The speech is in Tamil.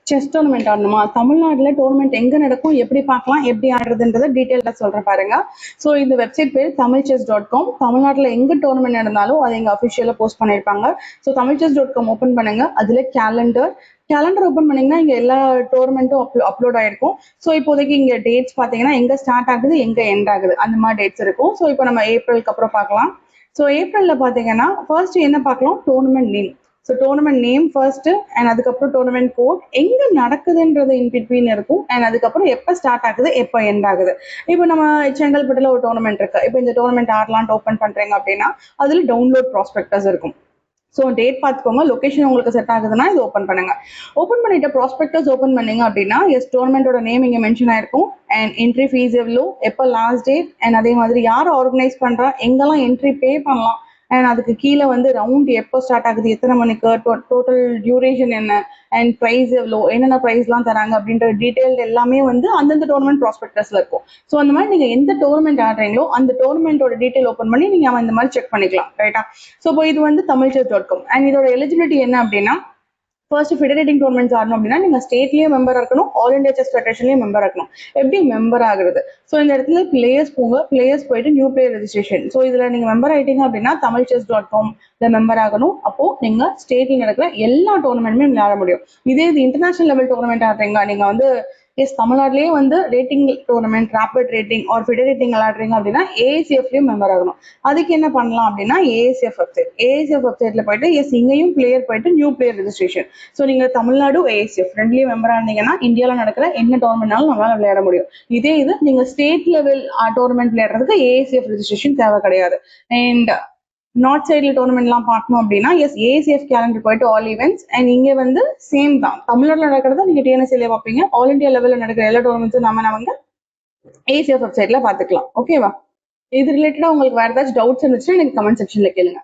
Chess tournament ஆடணுமா? தமிழ்நாட்டுல டோர்னமெண்ட் எங்க நடக்கும், எப்படி பார்க்கலாம், எப்படி ஆடுறதுன்றத டீட்டெயிலா சொல்றேன் பாருங்க. ஸோ இந்த வெப்சைட் பேர் தமிழ்செஸ்.com. தமிழ்நாட்டுல எங்க டோர்னமெண்ட் நடந்தாலும் அதை எங்க அஃபிஷியலா போஸ்ட் பண்ணியிருப்பாங்க. ஸோ தமிழ்செஸ்.com ஓப்பன் பண்ணுங்க. அதுல கேலண்டர் ஓப்பன் பண்ணீங்கன்னா இங்க எல்லா டோர்னமெண்ட்டும் அப்லோட் ஆயிருக்கும். ஸோ இப்போதைக்கு இங்க டேட்ஸ் பாத்தீங்கன்னா எங்க ஸ்டார்ட் ஆகுது, எங்க எண்ட் ஆகுது, அந்த மாதிரி டேட்ஸ் இருக்கும். ஸோ இப்போ நம்ம ஏப்ரலுக்கு அப்புறம் பார்க்கலாம். ஸோ ஏப்ரல்ல பாத்தீங்கன்னா ஃபர்ஸ்ட் என்ன பார்க்கலாம், tournament name. So tournament name first and அதுக்கப்புறம் டோர்னமெண்ட் கோட் எங்க நடக்குதுன்றது இன் பிட்வீன் இருக்கும். அண்ட் அதுக்கப்புறம் எப்போ ஸ்டார்ட் ஆகுது, எப்போ எண்ட் ஆகுது. இப்போ நம்ம செங்கல்பட்டுல ஒரு டோர்னமெண்ட் இருக்கு. இப்போ இந்த டோர்னமெண்ட் ஆடலான்ட்டு ஓப்பன் பண்றீங்க அப்படின்னா அதுல டவுன்லோட் ப்ராஸ்பெக்டஸ் இருக்கும். ஸோ டேட் பார்த்துக்கோங்க, லொகேஷன் உங்களுக்கு செட் ஆகுதுன்னா இது ஓப்பன் பண்ணுங்க. ஓப்பன் பண்ணிட்டு ப்ராஸ்பெக்டஸ் ஓப்பன் பண்ணீங்க அப்படின்னா எஸ் டோர்னமெண்டோட நேம் இங்கே மென்ஷன் ஆயிருக்கும். அண்ட் என்ட்ரி ஃபீஸ் எவ்வளோ, எப்போ லாஸ்ட் டேட், அண்ட் அதே மாதிரி யார் ஆர்கனைஸ் பண்றா, எங்கெல்லாம் என்ட்ரி பே பண்ணலாம், அண்ட் அதுக்கு கீழே வந்து ரவுண்ட் எப்போ ஸ்டார்ட் ஆகுது, எத்தனை மணிக்கு, டோட்டல் டியூரேஷன் என்ன, அண்ட் ப்ரைஸ் எவ்வளோ, என்னென்ன ப்ரைஸ்லாம் தராங்க அப்படின்ற டீட்டெயில் எல்லாமே வந்து அந்தந்த டோர்னமெண்ட் ப்ராஸ்பெக்டஸ்ல இருக்கும். ஸோ அந்த மாதிரி நீங்க எந்த டோர்னமெண்ட் ஆடுறீங்களோ அந்த டோர்னமெண்டோட டீட்டெயில் ஓப்பன் பண்ணி நீங்க இந்த மாதிரி செக் பண்ணிக்கலாம். ரைட்டா? ஸோ இப்போ இது வந்து தமிழ்செஸ்.com. அண்ட் இதோட எலிஜிபிலிட்டி என்ன அப்படின்னா, ஃபர்ஸ்ட் ஃபெடரேட்டிங் டோர்னமெண்ட்ஸ் ஆடணும் அப்படின்னா நீங்க ஸ்டேட்லயே மெம்பர் இருக்கணும், ஆல் இந்தியா செஸ் ஃபெடரேஷன்லயே மெம்பர் இருக்கணும். எப்படி மெம்பர் ஆகுறது? ஸோ இந்த இடத்துல பிளேயர்ஸ் போங்க, பிளேயர்ஸ் போயிட்டு நியூ பிளேயர் ரெஜிஸ்ட்ரேஷன். ஸோ இதுல நீங்க மெம்பர் ஆயிட்டீங்க அப்படின்னா தமிழ்செஸ்.com மெம்பர் ஆகணும். அப்போ நீங்க ஸ்டேட்ல நடக்கிற எல்லா டோர்னமெண்ட்டுமே விளையாட முடியும். இதே இது இன்டர்நேஷனல் லெவல் டோர்னமெண்ட் ஆடுறீங்க, நீங்க வந்து எஸ் தமிழ்நாட்டிலேயே வந்து rating tournament, rapid rating or ஃபெடரேட்டிங் விளையாடுறீங்க அப்படின்னா ஏஎஸ்எஃப்லயும் மெம்பர் ஆகணும். அதுக்கு என்ன பண்ணலாம் அப்படின்னா ஏஎஸ்எஃப் வெப்சைட்ல போயிட்டு எஸ் இங்கேயும் பிளேயர் போயிட்டு நியூ பிளேயர் ரெஜிஸ்ட்ரேஷன். ஸோ நீங்க தமிழ்நாடு ஏஎஸ்எஃப் ரெண்டுலயும் மெம்பர் ஆனீங்கன்னா இந்தியாவில் நடக்கிற என்ன டோர்னமெண்ட்னாலும் நம்மளால விளையாட முடியும். இதே இது நீங்க ஸ்டேட் லெவல் டோர்னமெண்ட் விளையாடுறதுக்கு ஏஎஸ்எஃப் ரெஜிஸ்ட்ரேஷன் தேவை கிடையாது. அண்ட் நார்த் சைட்ல டோர்னமெண்ட்லாம் பார்க்கணும் அப்படின்னா எஸ் ஏசிஎஃப் கேலண்டர் போயிட்டு ஆல் ஈவெண்ட்ஸ். அண்ட் இங்க வந்து சேம் தான், தமிழ்நாட்டில் நடக்கிறத நீங்க டிஎன்எஸ்ஏல பார்ப்பீங்க. ஆல் இந்தியா லெவலில் நடக்கிற எல்லா டோர்னமெண்ட்ஸும் நம்ம வந்து ஏசிஎஃப் வெப்சைட்ல பார்த்துக்கலாம். ஓகேவா? இது ரிலேட்டடா உங்களுக்கு வேற ஏதாச்சும் டவுட்ஸ் இருந்துச்சுன்னா எனக்கு கமெண்ட் செக்ஷன்ல கேளுங்க.